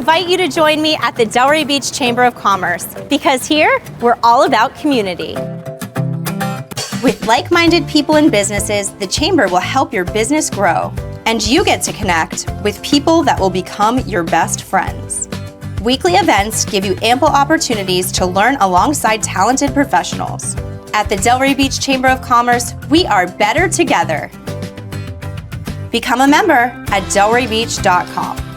invite you to join me at the Delray Beach Chamber of Commerce, because here, we're all about community. With like-minded people and businesses, the Chamber will help your business grow, and you get to connect with people that will become your best friends. Weekly events give you ample opportunities to learn alongside talented professionals. At the Delray Beach Chamber of Commerce, we are better together. Become a member at delraybeach.com.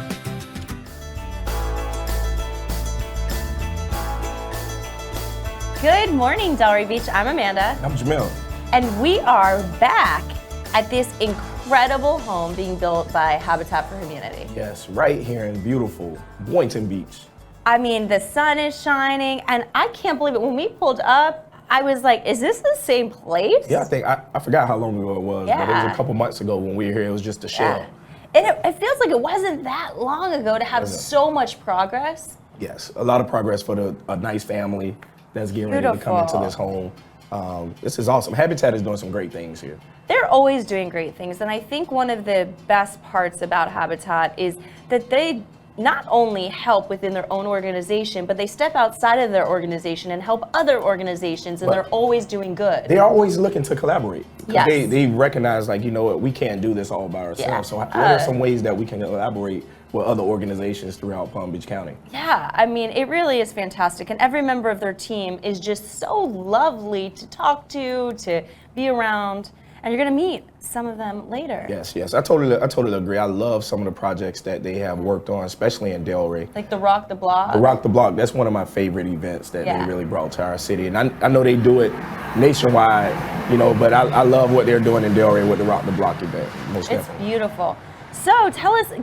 Good morning, Delray Beach. I'm Amanda. I'm Jamil. And we are back at this incredible home being built by Habitat for Humanity. Yes, right here in beautiful Boynton Beach. I mean, the sun is shining, and I can't believe it. When we pulled up, I was like, is this the same place? Yeah, I forgot how long ago it was, but it was a couple months ago when we were here. It was just a shell. And it feels like it wasn't that long ago to have so much progress. Yes, a lot of progress for a nice family that's getting ready to come into this home. This is awesome. Habitat is doing some great things here. They're always doing great things, and I think one of the best parts about Habitat is that they not only help within their own organization, but they step outside of their organization and help other organizations, and they're always doing good. They're always looking to collaborate. Yes. They recognize, like, you know what, we can't do this all by ourselves. Yeah. So what are some ways that we can collaborate with other organizations throughout Palm Beach County? Yeah, I mean, it really is fantastic, and every member of their team is just so lovely to talk to be around. And you're going to meet some of them later. Yes, I totally agree. I love some of the projects that they have worked on, especially in Delray. Like the Rock the Block? The Rock the Block, that's one of my favorite events that they really brought to our city. And I know they do it nationwide, you know, but I love what they're doing in Delray with the Rock the Block event. Most definitely. It's beautiful. So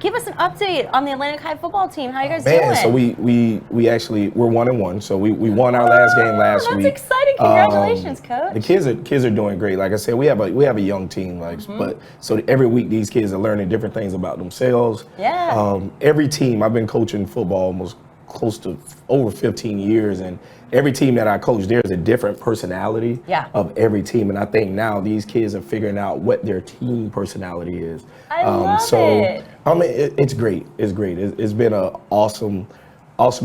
give us an update on the Atlantic High football team. How are you guys doing? So we actually, we're 1-1. So we won our last game last week. That's exciting. Congratulations, Coach. The kids are doing great. Like I said, we have a young team, but so every week these kids are learning different things about themselves. Yeah. Every team, I've been coaching football almost close to over 15 years, and every team that I coach, there's a different personality of every team, and I think now these kids are figuring out what their team personality is. I love it. I mean, it's great. It's great. It's been an awesome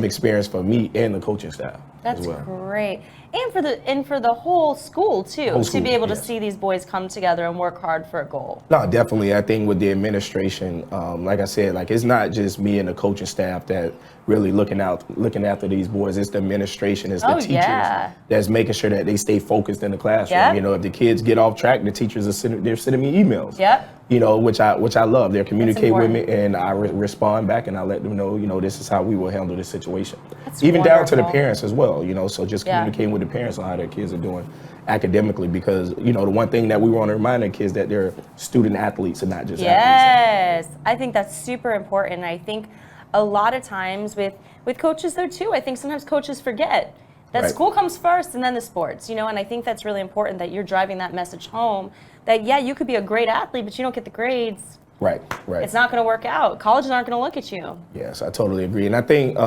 experience for me and the coaching staff. That's great. And for the whole school too, to be able to see these boys come together and work hard for a goal. No, definitely. I think with the administration, like I said, like it's not just me and the coaching staff that really looking after these boys. It's the administration, it's the teachers that's making sure that they stay focused in the classroom. Yep. You know, if the kids get off track, the teachers are sending me emails. Yep. You know, which I love. They communicate with me, and I respond back, and I let them know, you know, this is how we will handle this situation. That's even wonderful. down to the parents as well. You know, so just communicating with the parents on how their kids are doing academically, because you know the one thing that we want to remind the kids that they're student athletes and not just athletes. Yes, I think that's super important. I think a lot of times with coaches though too, I think sometimes coaches forget that school comes first and then the sports, you know, and I think that's really important that you're driving that message home that, you could be a great athlete, but you don't get the grades. Right. It's not going to work out. Colleges aren't going to look at you. Yes, I totally agree. And I think,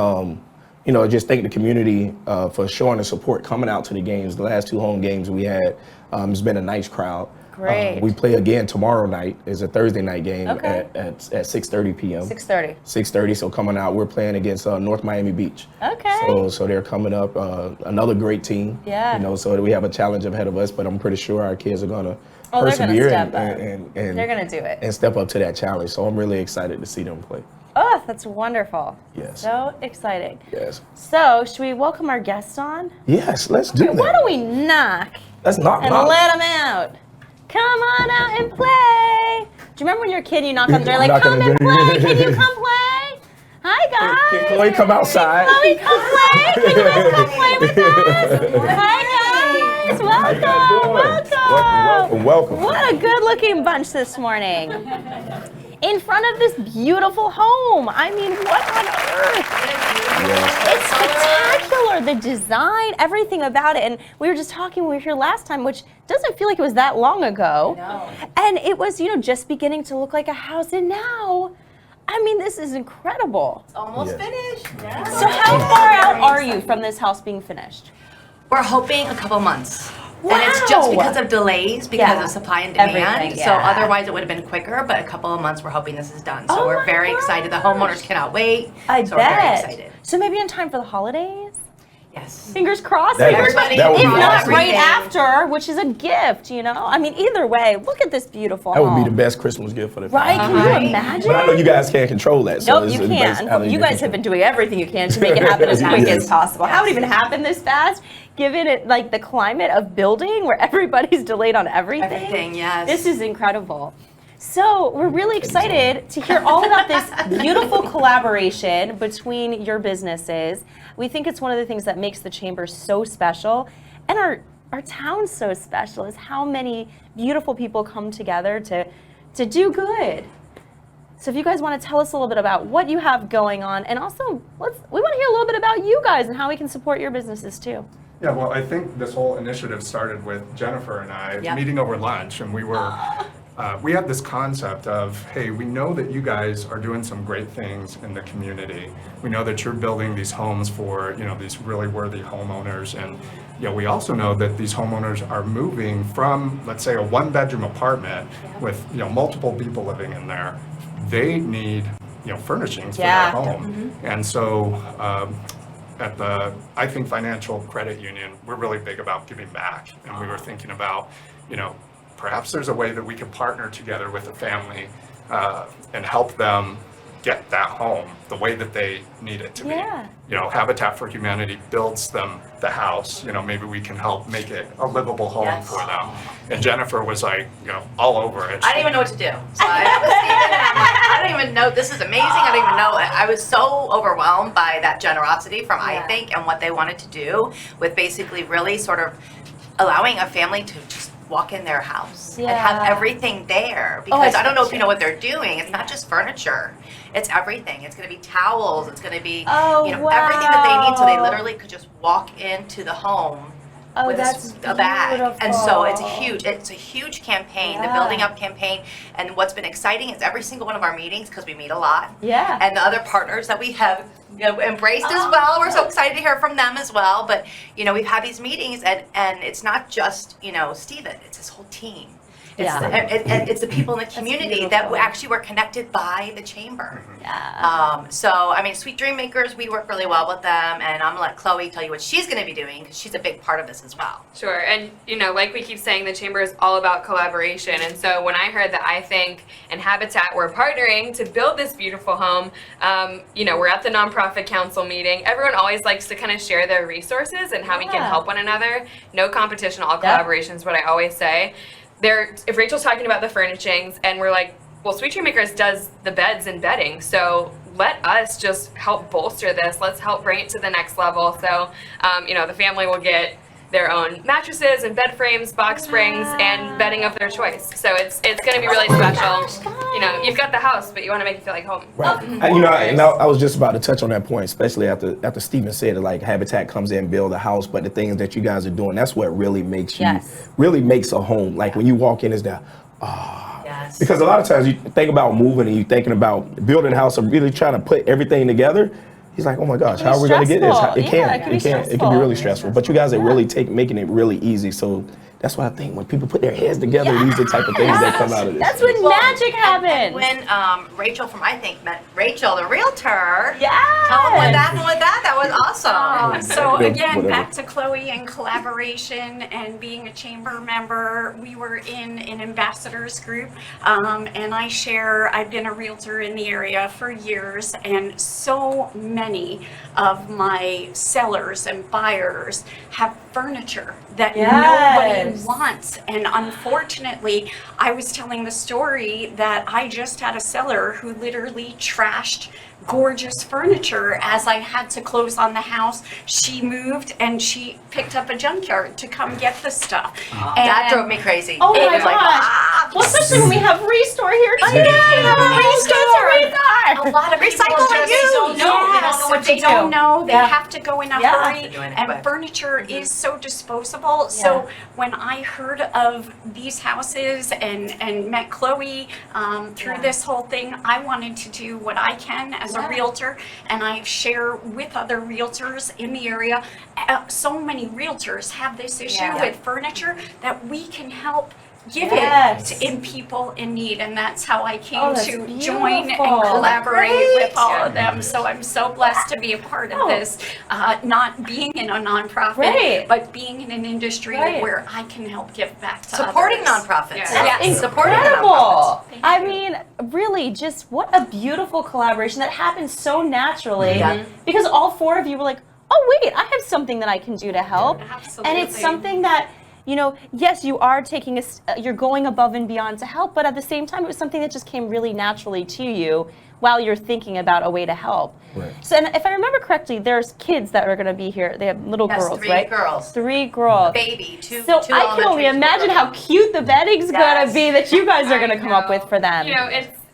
you know, just thank the community for showing the support coming out to the games. The last 2 home games we had, it's been a nice crowd. Great. We play again tomorrow night. It's a Thursday night game at 6:30 p.m. 6:30. So coming out, we're playing against North Miami Beach. Okay. So they're coming up, another great team. Yeah. You know, so we have a challenge ahead of us, but I'm pretty sure our kids are gonna they're persevere going to step up. and they're going to do it and step up to that challenge. So I'm really excited to see them play. Oh, that's wonderful. Yes. So exciting. Yes. So should we welcome our guests on? Yes, let's do that. Why don't we knock? Let's knock. And let them out. Come on out and play. Do you remember when you're a kid, you knock on the door like, come and play? Can you come play? Hi, guys. Can Chloe come outside? Chloe, come play. Can you guys come play with us? Hi, guys. Welcome. What a good-looking bunch this morning. In front of this beautiful home. I mean, what on earth? It's spectacular. The design, everything about it. And we were just talking when we were here last time, which doesn't feel like it was that long ago. No. And it was, you know, just beginning to look like a house. And now, I mean, this is incredible. It's almost finished. Yeah. So how far out are you from this house being finished? We're hoping a couple months. Wow. And it's just because of delays, because of supply and demand. Everything, So otherwise it would have been quicker, but a couple of months we're hoping this is done. So we're very excited. The homeowners cannot wait. I so bet. we're very excited. So maybe in time for the holidays? Yes. Fingers crossed. That if would be not awesome. right after, which is a gift, you know? I mean, either way, look at this beautiful That would home. be the best Christmas gift for the Right? family. Can you imagine? But I know you guys can't control that. So Nope, you can't. You guys have been doing everything you can to make it happen as quick as possible. How would it even happen this fast, given it like the climate of building where everybody's delayed on everything? Everything, yes. This is incredible. So we're really excited to hear all about this beautiful collaboration between your businesses. We think it's one of the things that makes the Chamber so special, and our town so special is how many beautiful people come together to do good. So if you guys want to tell us a little bit about what you have going on, and also we want to hear a little bit about you guys and how we can support your businesses too. Yeah, well, I think this whole initiative started with Jennifer and I meeting over lunch, and we were, we had this concept of, hey, we know that you guys are doing some great things in the community. We know that you're building these homes for, you know, these really worthy homeowners, and we also know that these homeowners are moving from, let's say, a one-bedroom apartment with, multiple people living in there. They need, furnishings for their home, and so. At the iTHINK Financial Credit Union, we're really big about giving back, and we were thinking about, perhaps there's a way that we can partner together with a family and help them get that home the way that they need it to be. Habitat for Humanity builds them the house. Maybe we can help make it a livable home for them. And Jennifer was like, all over it. I didn't even know what to do. So I don't even know. This is amazing. I don't even know. I was so overwhelmed by that generosity from iTHINK and what they wanted to do with basically really sort of allowing a family to just walk in their house and have everything there, because I don't know if you know what they're doing. It's not just furniture, it's everything. It's going to be towels, it's going to be everything that they need, so they literally could just walk into the home with a bag. And so it's a huge campaign, the Building Up campaign. And what's been exciting is every single one of our meetings, because we meet a lot, and the other partners that we have embraced as well. We're so excited to hear from them as well. But we've had these meetings, and it's not just Stephen, it's his whole team. It's the people in the community that actually were connected by the Chamber. So I mean, Sweet Dream Makers, we work really well with them, and I'm gonna let Chloe tell you what she's gonna be doing, because she's a big part of this as well. Sure, and like we keep saying, the Chamber is all about collaboration. And so when I heard that iTHINK and Habitat were partnering to build this beautiful home, we're at the nonprofit council meeting. Everyone always likes to kind of share their resources and how we can help one another. No competition, all collaboration is what I always say. If Rachel's talking about the furnishings, and we're like, well, Sweet Dream Makers does the beds and bedding, so let us just help bolster this. Let's help bring it to the next level. So, the family will get their own mattresses and bed frames, box springs, and bedding of their choice. So it's going to be really special. You've got the house, but you want to make it feel like home. Right. I was just about to touch on that point, especially after Stephen said it, like Habitat comes in, build a house, but the things that you guys are doing, that's what really makes really makes a home. Like when you walk in, it's that, because a lot of times you think about moving and you're thinking about building a house and really trying to put everything together. He's like, oh my gosh, how are we going to get this? It can be really stressful. But you guys are really making it really easy. So that's what I think. When people put their heads together, these are the type of things that come out of this. That's when magic happens. When Rachael from iTHINK met Rachael, the realtor. Tell them what happened with that. That was awesome. So again, back to Chloe and collaboration and being a chamber member. We were in an ambassadors group, and I've been a realtor in the area for years, and so many of my sellers and buyers have furniture that nobody wants. And unfortunately, I was telling the story that I just had a seller who literally trashed gorgeous furniture as I had to close on the house. She moved and she picked up a junkyard to come get the stuff. And that drove me crazy. Oh my gosh. Well, especially when we have Restore here too. A lot of people just don't know. They don't know. They have to go in a hurry. And furniture is so disposable. So when I heard of these houses and met Chloe through this whole thing, I wanted to do what I can as a realtor, and I share with other realtors in the area. So many realtors have this issue with furniture that we can help give it in people in need, and that's how I came to join and collaborate with all of them. So I'm so blessed to be a part of this, not being in a nonprofit, but being in an industry where I can help give back to supporting others. nonprofits. That's supporting incredible. nonprofits. I mean, really, just what a beautiful collaboration that happens so naturally because all four of you were like, oh wait, I have something that I can do to help. Absolutely. And it's something that, you know, yes, you are taking you're going above and beyond to help, but at the same time, it was something that just came really naturally to you while you're thinking about a way to help. Right. So, and if I remember correctly, there's kids that are going to be here. They have little girls, right? 3 girls. 3 girls. A baby, two So I can only imagine how cute the bedding's going to be that you guys are going to come up with for them. You know,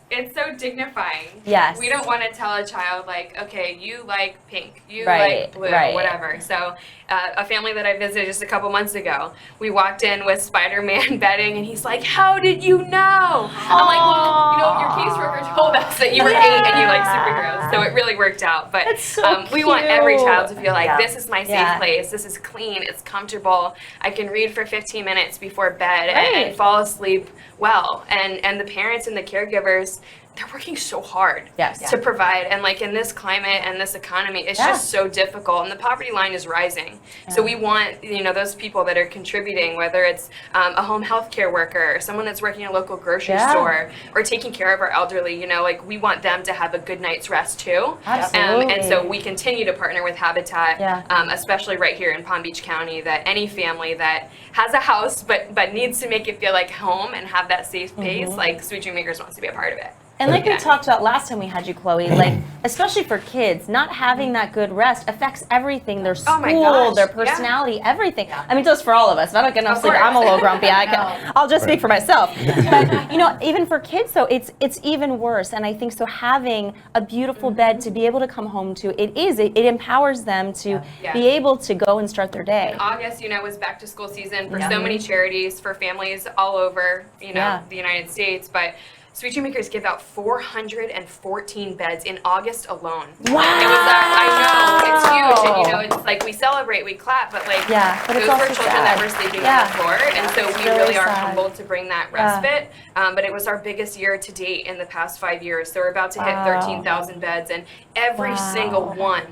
it's so dignifying. Yes. We don't want to tell a child like, okay, you like pink, you Right, like blue, right. whatever. So a family that I visited just a couple months ago, we walked in with Spider-Man bedding, and he's like, how did you know? I'm like, well, you know, your caseworker told us that you were 8 and you like superheroes. So it really worked out. But That's so we want every cute. child to feel like, Yeah. this is my safe place, this is clean, it's comfortable, I can read for 15 minutes before bed and fall asleep well. And the parents and the caregivers, they're working so hard to provide, and like in this climate and this economy, it's just so difficult, and the poverty line is rising. So we want, you know, those people that are contributing, whether it's a home health care worker, or someone that's working in a local grocery store, or taking care of our elderly, you know, like we want them to have a good night's rest too. Absolutely. And so we continue to partner with Habitat, especially right here in Palm Beach County, that any family that has a house but needs to make it feel like home and have that safe space, like Sweet Dream Makers wants to be a part of it. And like we talked about last time we had you, Chloe, like especially for kids, not having that good rest affects everything, their school, their personality, everything. I mean, it does for all of us. If I don't get enough sleep, I'm a little grumpy. I'll just speak for myself. But you know, even for kids, though, it's even worse. And I think so having a beautiful bed to be able to come home to, it empowers them to be able to go and start their day. August, you know, was back to school season for so many charities, for families all over, you know, the United States. But Sweet Dream Makers give out 414 beds in August alone. Wow! It was, I know, it's huge, and you know, it's like we celebrate, we clap, but like but those were children that were sleeping on the floor, and so we really are humbled to bring that respite. But it was our biggest year to date in the past 5 years, so we're about to hit 13,000 beds, and every single one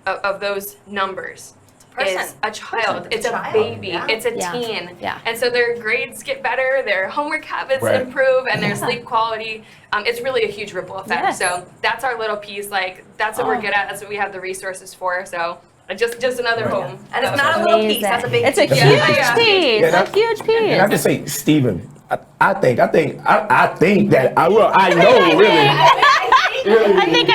of those numbers is a child, it's a baby, it's a teen. And so their grades get better, their homework habits improve, and their sleep quality, it's really a huge ripple effect. So that's our little piece, like that's what we're good at, that's what we have the resources for. So just another home. And it's not a little piece, that's a big piece. It's a huge piece, a huge piece. And I just say, Stephen, I think that I know really. I think.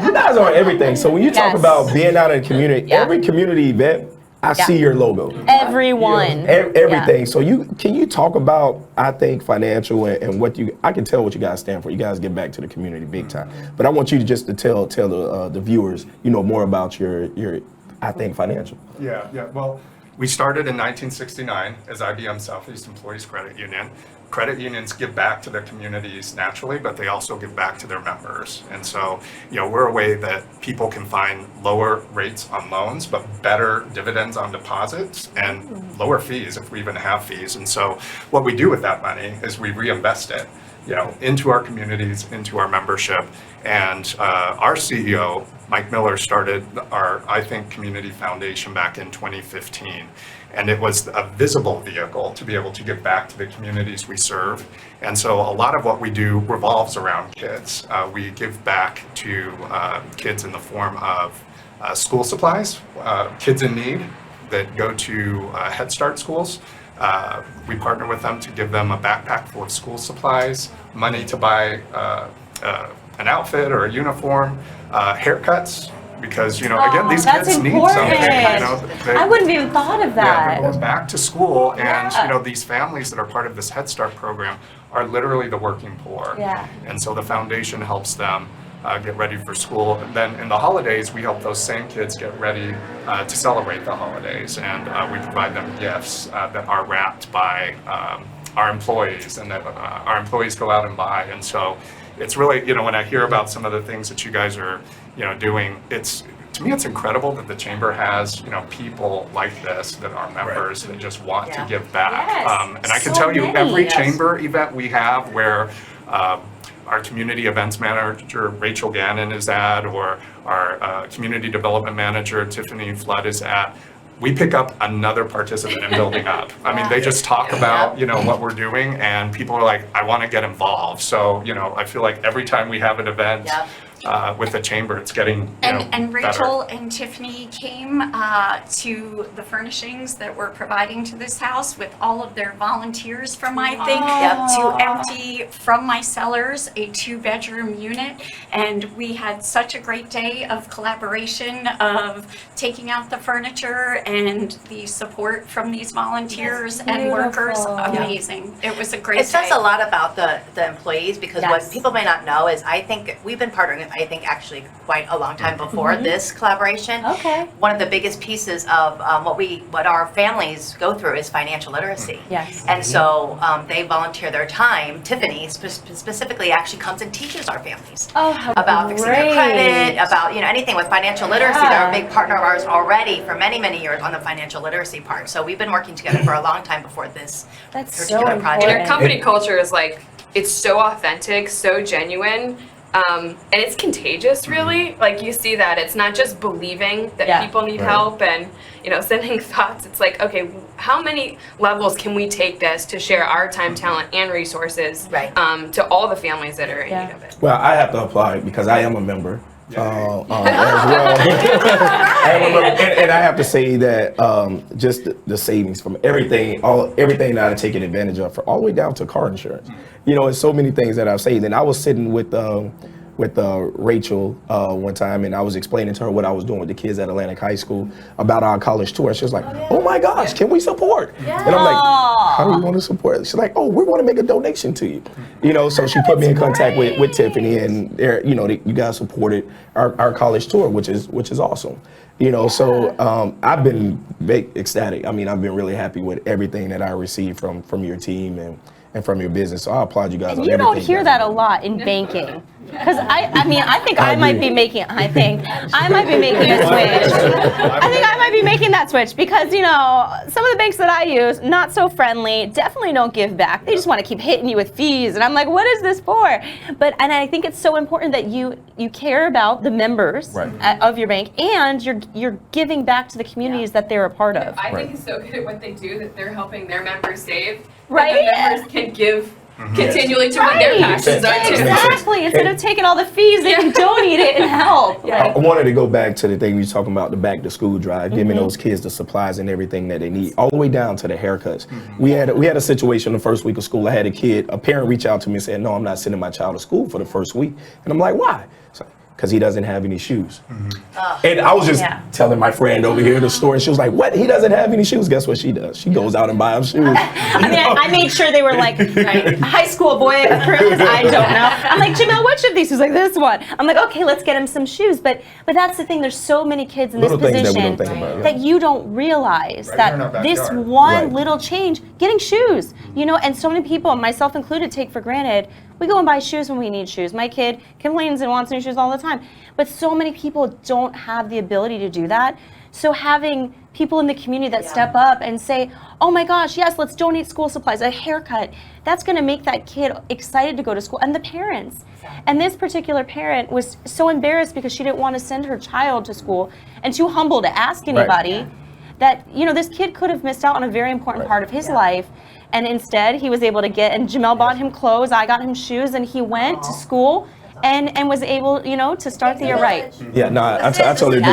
You guys are everything. So when you talk about being out in the community, every community event, I see your logo. Everyone. Everything. So can you talk about, I think, financial and what I can tell what you guys stand for. You guys give back to the community big time. But I want you to just to tell the viewers, you know, more about your I think financial. Yeah. Well, we started in 1969 as IBM Southeast Employees Credit Union. Credit unions give back to their communities naturally, but they also give back to their members. And so, you know, we're a way that people can find lower rates on loans, but better dividends on deposits and lower fees if we even have fees. And so what we do with that money is we reinvest it, you know, into our communities, into our membership. And our CEO, Mike Miller, started our iTHINK Community Foundation back in 2015. And it was a visible vehicle to be able to give back to the communities we serve. And so a lot of what we do revolves around kids. We give back to kids in the form of school supplies, kids in need that go to Head Start schools. We partner with them to give them a backpack full of school supplies, money to buy an outfit or a uniform, haircuts. Because, you know, again, these kids need something. You know, I wouldn't have even thought of that. They're going back to school, and you know, these families that are part of this Head Start program are literally the working poor. And so the foundation helps them get ready for school. And then in the holidays, we help those same kids get ready to celebrate the holidays, and we provide them gifts that are wrapped by our employees, and that our employees go out and buy. And so it's really, when I hear about some of the things that you guys are, doing, to me, it's incredible that the chamber has, people like this that are members that just want to give back. Yes. And I can tell you, every chamber event we have where our community events manager, Rachael Gannon, is at, or our community development manager, Tiffany Flood, is at, we pick up another participant in building up. I mean, they just talk about, what we're doing, and people are like, I want to get involved. So, I feel like every time we have an event with the chamber, it's getting, and Rachael better. and Tiffany came to the furnishings that we're providing to this house with all of their volunteers from iTHINK to empty from my cellars a 2-bedroom unit. And we had such a great day of collaboration, of taking out the furniture, and the support from these volunteers and workers. Amazing. It was a great day. It says a lot about the employees, because what people may not know is iTHINK, we've been partnering with iTHINK actually quite a long time before this collaboration. Okay. One of the biggest pieces of what our families go through is financial literacy. Yes. And so they volunteer their time. Tiffany specifically actually comes and teaches our families about fixing their credit, about anything with financial literacy. They're a big partner of ours already for many, many years on the financial literacy part. So we've been working together for a long time before this particular project. And our company culture is it's so authentic, so genuine. And it's contagious, really. Like, you see that it's not just believing that people need help and, sending thoughts. It's like, okay, how many levels can we take this to share our time, talent, and resources to all the families that are in need of it? Well, I have to apply because I am a member. As well. I am a member. And I have to say that just the savings from everything that I've taken advantage of, all the way down to car insurance. It's so many things that I've saved. And I was sitting with Rachael one time, and I was explaining to her what I was doing with the kids at Atlantic High School about our college tour. And she was like, oh my gosh, can we support? And I'm like, how do you want to support? She's like, we want to make a donation to you. So she put me in contact with Tiffany, and you guys supported our college tour, which is awesome. So I've been ecstatic. I mean, I've been really happy with everything that I received from your team and from your business. So I applaud you guys on everything. You don't hear that a lot in banking. Because I think I might be making a switch. I think I might be making that switch because, some of the banks that I use, not so friendly, definitely don't give back. They just want to keep hitting you with fees. And I'm like, what is this for? And I think it's so important that you care about the members of your bank, and you're giving back to the communities that they're a part of. I think it's so good at what they do that they're helping their members save. Right. That the members can give continually to what their passions are too. Exactly. Instead of taking all the fees, they can donate it and help. I wanted to go back to the thing we were talking about, the back to school drive, giving those kids the supplies and everything that they need, all the way down to the haircuts. We had a situation the first week of school. I had a parent reach out to me and said, no, I'm not sending my child to school for the first week. And I'm like, why? Because he doesn't have any shoes. And I was just telling my friend over here the story. She was like, what? He doesn't have any shoes? Guess what she does? She goes out and buys shoes. I made sure they were like high school boy approved. I don't know. I'm like, Jamel, which of these? He's like, this one. I'm like, okay, let's get him some shoes. But that's the thing. There's so many kids in this position that you don't realize that this one little change, getting shoes, and so many people, myself included, take for granted. We go and buy shoes when we need shoes. My kid complains and wants new shoes all the time. But so many people don't have the ability to do that. So having people in the community that step up and say, oh my gosh, yes, let's donate school supplies, a haircut, that's going to make that kid excited to go to school. And the parents. And this particular parent was so embarrassed because she didn't want to send her child to school and too humble to ask anybody that, this kid could have missed out on a very important part of his life. And instead, he was able to and Jamel bought him clothes, I got him shoes, and he went to school and was able, to start the year right. Yeah, no, I totally agree.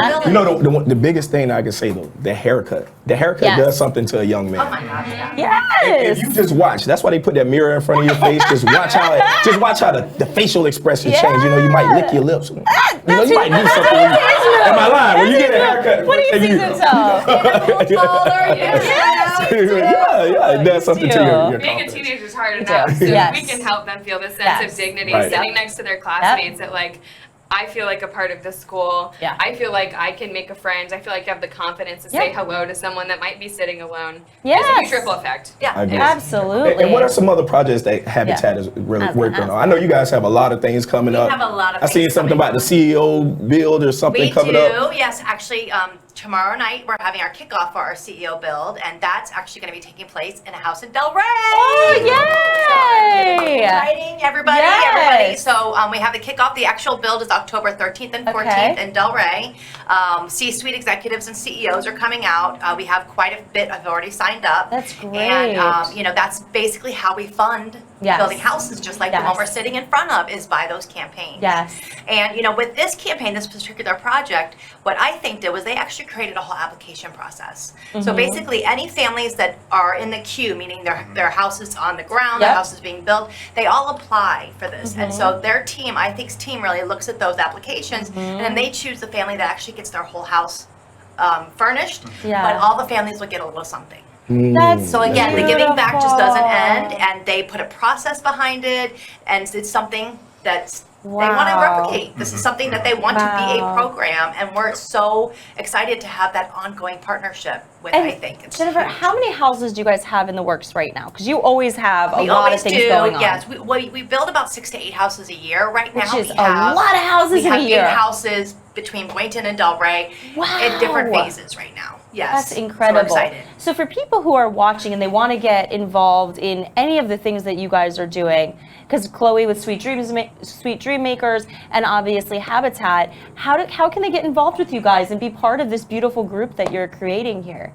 The biggest thing I can say, though, the haircut. The haircut does something to a young man. Oh my God, Yes. If you just watch, that's why they put that mirror in front of your face. Just watch how the facial expressions change. You might lick your lips. You might do something. Am I lying? When you get a haircut. What do you think that's it does something to your Being a teenager is hard enough, so if we can help them feel the sense of dignity, sitting next to their classmates at I feel like a part of the school. Yeah. I feel like I can make a friend. I feel like I have the confidence to say hello to someone that might be sitting alone. Yes. It's a huge ripple effect. Yeah. I agree. Absolutely. And what are some other projects that Habitat is really working on? I know you guys have a lot of things coming up. We have a lot of I seen things something coming about the CEO build or something We coming do, up. yes. Actually, tomorrow night we're having our kickoff for our CEO build, and that's actually going to be taking place in a house in Delray. Oh, yay! Exciting, everybody, Yes. everybody. So we have the kickoff. The actual build is October 13th and 14th in Delray. C-suite executives and CEOs are coming out. We have quite a bit have already signed up. That's great. And you know, that's basically how we fund Yes. building houses, just like the one we're sitting in front of, is by those campaigns. Yes. And you know, with this campaign, this particular project, what iTHINK did was they actually created a whole application process. So basically, any families that are in the queue, meaning their house is on the ground, their house is being built, they all apply for this. And so their team, iTHINK's team, really looks at those applications, and then they choose the family that actually gets their whole house furnished. Yeah. But all the families will get a little something. That's So again, the giving back just doesn't end, beautiful. and they put a process behind it, and it's something that's they want to Wow. replicate. This is something that they want to be a Wow. program, and we're so excited to have that ongoing partnership with And iTHINK. It's Jennifer, huge. how many houses do you guys have in the works right now? Because you always have a We lot of always things do, going on. yes. We build about 6 to 8 houses a year. Right Which now, is we a have lot of houses we in a have year. 8 houses between Boynton and Delray in different phases right now. Yes, That's incredible. So we're excited. So for people who are watching and they want to get involved in any of the things that you guys are doing, because Chloe with Sweet Dream Makers and obviously Habitat, how can they get involved with you guys and be part of this beautiful group that you're creating here?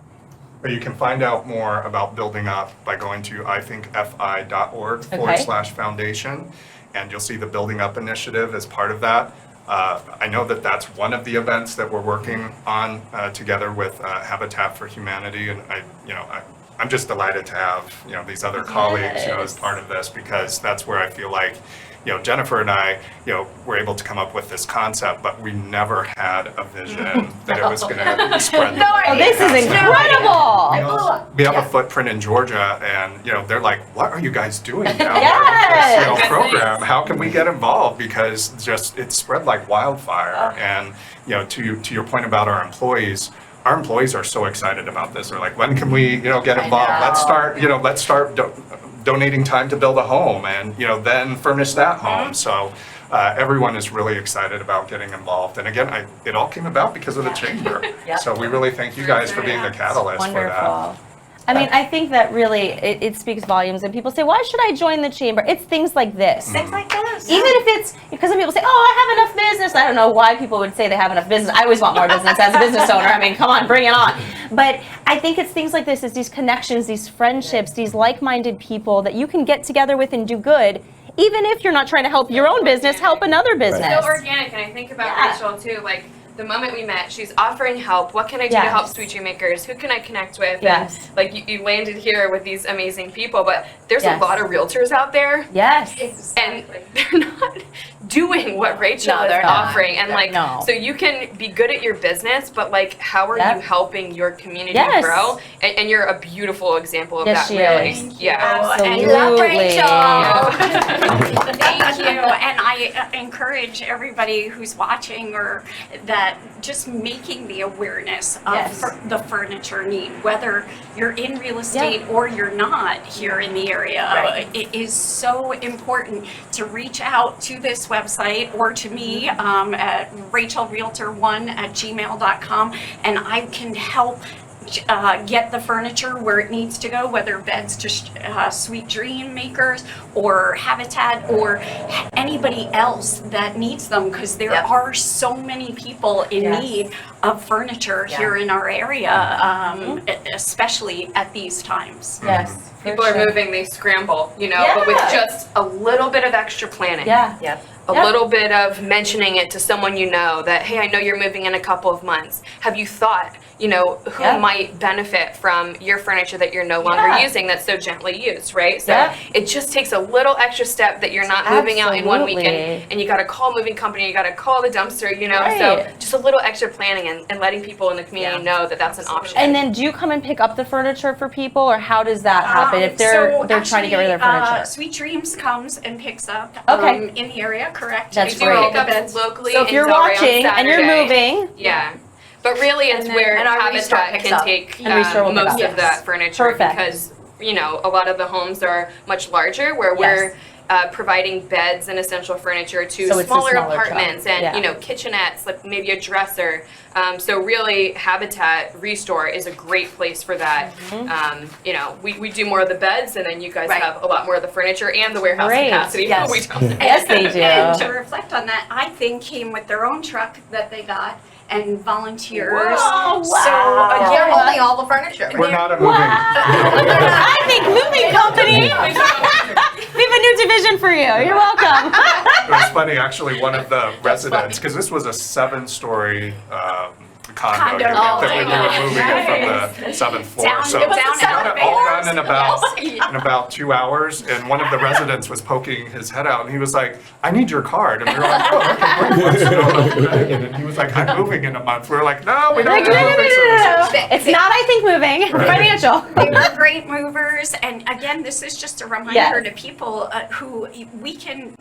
But you can find out more about Building Up by going to ithinkfi.org/foundation, and you'll see the Building Up initiative as part of that. I know that that's one of the events that we're working on together with Habitat for Humanity, and I'm just delighted to have these other colleagues as part of this, because that's where I feel like Jennifer and I were able to come up with this concept, but we never had a vision that it was going to spread. Oh, this is incredible! We have a footprint in Georgia, and they're like, "What are you guys doing now? Yes! This program? How can we get involved?" Because it spread like wildfire. And to your point about our employees are so excited about this. They're like, "When can we get involved? Let's start donating time to build a home, and then furnish that home." So everyone is really excited about getting involved. And again, it all came about because of the chamber. So we really thank you guys for being the catalyst for that. Wonderful. I mean, I think that really it speaks volumes, and people say, why should I join the chamber? It's things like this. Things like this. Even if it's, because some people say, oh, I have enough business. I don't know why people would say they have enough business. I always want more business as a business owner. I mean, come on, bring it on. But I think it's things like this, it's these connections, these friendships, these like-minded people that you can get together with and do good. Even if you're not trying to help your own business, help another business. So organic, and I think about Rachael too, like the moment we met, she's offering help. What can I do to help Sweet Dream Makers? Who can I connect with? Yes. And like you landed here with these amazing people, but there's a lot of realtors out there. Yes. And they're not doing what Rachael is they're not. offering. And like, No. so you can be good at your business, but like, how are you helping your community Yes. grow? And you're a beautiful example of Yes, that, she really. is. Yeah. Absolutely. And love Rachael. Thank you. And I encourage everybody who's watching or that just making the awareness of the furniture need, whether you're in real estate or you're not here in the area. It is so important to reach out to this website or to me at RachelRealtor1@gmail.com, and I can help get the furniture where it needs to go, whether beds to Sweet Dream Makers or Habitat or anybody else that needs them, because there are so many people in need of furniture here in our area, especially at these times. Yes. People are moving, they scramble, but with just a little bit of extra planning. Yeah. A little bit of mentioning it to someone that, hey, I know you're moving in a couple of months. Have you thought, who might benefit from your furniture that you're no longer using that's so gently used, right? So it just takes a little extra step that you're not moving out in one weekend, and you got to call moving company, you got to call the dumpster, so just a little extra planning, and letting people in the community know that that's an option. And then do you come and pick up the furniture for people, or how does that happen if they're trying to get rid of their furniture? Sweet Dreams comes and picks up in the area, correct? That's we do great. pickups locally. So if you're in Delray on watching and you're Saturday. moving, Yeah. But really, it's where and our Restore Habitat picks can up. take And Restore will pick most up. of that furniture Perfect. because, you know, a lot of the homes are much larger where we're providing beds and essential furniture to So it's a smaller smaller apartments truck. and, Yeah. you know, kitchenettes, like maybe a dresser. So really, Habitat Restore is a great place for that. You know, we do more of the beds, and then you guys have a lot more of the furniture and the warehouse Great. capacity. Yes. We don't. yes, they do. And to reflect on that, iTHINK came with their own truck that they got and volunteers. Whoa, So wow. They're again, holding all the furniture. We're not a moving. I think moving company. We have a new division for you. You're welcome. It was funny, actually, one of the residents, because this was a 7-story condo unit that we were moving it from the 7th floor. Down- So it was we down got it all done in elevators. about 2 hours, and one of the residents was poking his head out, and he was like, "I need your card." And we were like, "Oh, okay, great, let's go." And he was like, "I'm moving in a month." We were like, "No, we don't Like, have no, no, moving no, no, no. services." It's not, I think, moving. Financial. they were great movers, and again, this is just a reminder to people who we can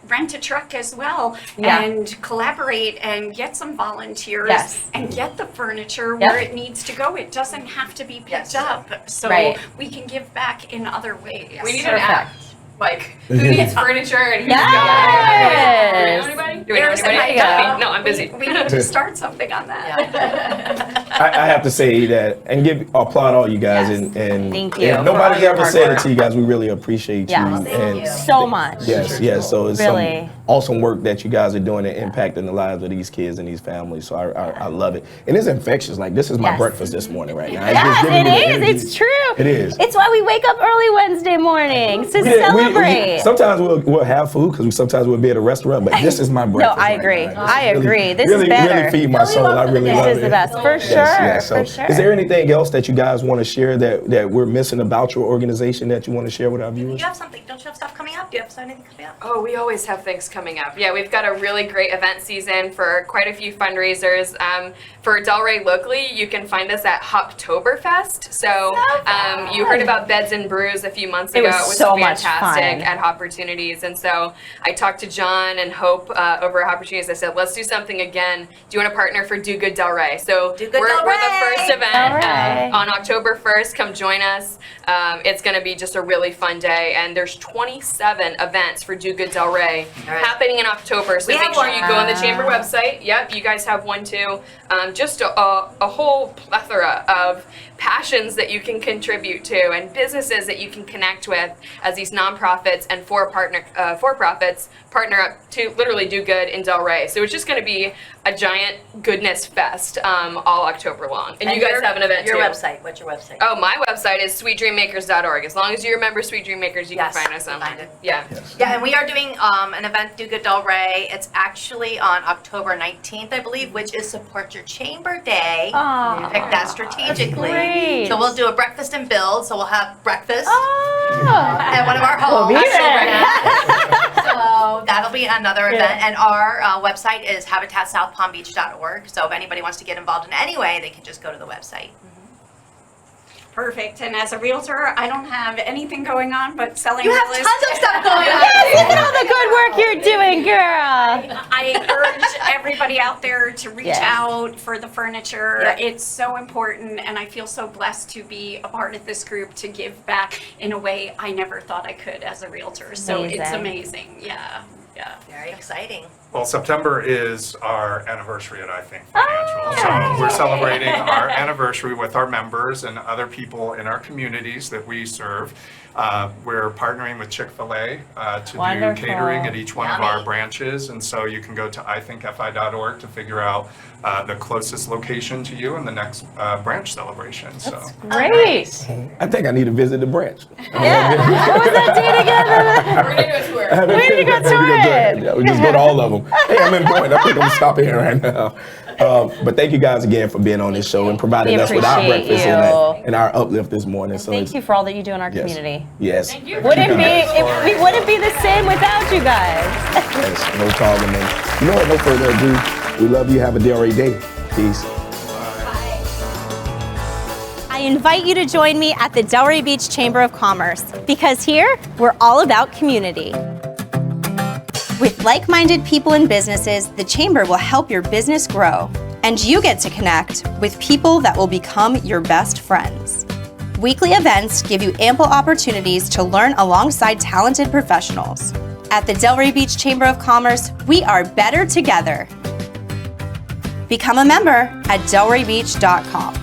rent a truck as well and collaborate and get some volunteers and get the furniture where it needs to go. It doesn't have to be picked up, so we can give back in other ways. We need an app. Like, who needs furniture and who's Yes. got it? Do we know anybody? Do we know There's anybody? an idea. No, I'm busy. We need to start something on that. I have to say that and applaud all you guys and Thank you if for nobody's all your ever hard said work. it to you guys. We really appreciate you. Yes. And So much. yes. So it's Really. some awesome work that you guys are doing and impacting the lives of these kids and these families. So I love it. And it's infectious. Like, this is my breakfast this morning right now. It's just Yes, giving me the it is. energy. It's true. It is. It's why we wake up early Wednesday mornings to We celebrate. sometimes we'll have food because sometimes we'll be at a restaurant, but this is my breakfast. I right agree. now. I agree. This really, is better. Really feed my soul. I really love it. This is the best. For sure. Yes. So For sure. is there anything else that you guys want to share that we're missing about your organization that you want to share with our viewers? You have something, don't you have stuff coming up? Do you have anything coming up? Oh, we always have things coming up. Yeah, we've got a really great event season for quite a few fundraisers. For Delray locally, you can find us at Hoptoberfest. So you heard about Beds and Brews a few months ago. was It was so much fantastic fun. at Opportunities. And so I talked to John and Hope over at Opportunities. I said, let's do something again. Do you want to partner for Do Good Delray? So Do Good we're the Delray! first event Delray. on October 1st. Come join us. It's going to be just a really fun day. And there's 27 events for Do Good Delray happening in October. So We make have sure one. you go on the chamber website. Yep, you guys have one too. Just a whole plethora of passions that you can contribute to and businesses that you can connect with as these nonprofits and for-profits partner up to literally do good in Delray. So it's just going to be a giant goodness fest all October long. And you guys have an event your too. website. What's your website? Oh, my website is sweetdreammakers.org. As long as you remember Sweet Dreammakers, you Yes, can find us on find it. Yeah. Yeah, and we are doing an event, Do Good Delray. It's actually on October 19th, I believe, which is Support Your Chamber Day. Aw. We picked that strategically. Great. So we'll do a breakfast and build. So we'll have breakfast Oh. at one of our We'll homes. be there. So that'll be another event. And our website is habitatsouthpalmbeach.org. So if anybody wants to get involved in any way, they can just go to the website. Perfect. And as a realtor, I don't have anything going on but selling You real have estate. tons of stuff going on. Yes, look at all the good work you're doing, girl. I urge everybody out there to reach Yes. out for the furniture. Yep. It's so important, and I feel so blessed to be a part of this group to give back in a way I never thought I could as a realtor. So it's Amazing. amazing. Yeah. Very exciting. Well, September is our anniversary at iTHINK Financial. So we're celebrating our anniversary with our members and other people in our communities that we serve. We're partnering with Chick-fil-A to Wonderful. do catering at each one of Yummy. our branches. And so you can go to ithinkfi.org to figure out the closest location to you and the next branch celebration. So Great. I think I need to visit the branch. Yeah. What was that date again? We're going to do a tour. We need to go tour it. Yeah, we just go to all of them. Hey, I'm in Boyd. I think I'm stopping here right now. But thank you guys again for being on this show and providing We us with our appreciate breakfast you. and our uplift this morning. So Thank you for all that you do in our yes. community. Yes. Thank you. Wouldn't we wouldn't be the same without you guys. Yes, no problem. And you know what? No further ado. We love you. Have a Delray day. Peace. I invite you to join me at the Delray Beach Chamber of Commerce because here we're all about community. With like-minded people and businesses, the Chamber will help your business grow, and you get to connect with people that will become your best friends. Weekly events give you ample opportunities to learn alongside talented professionals. At the Delray Beach Chamber of Commerce, we are better together. Become a member at delraybeach.com.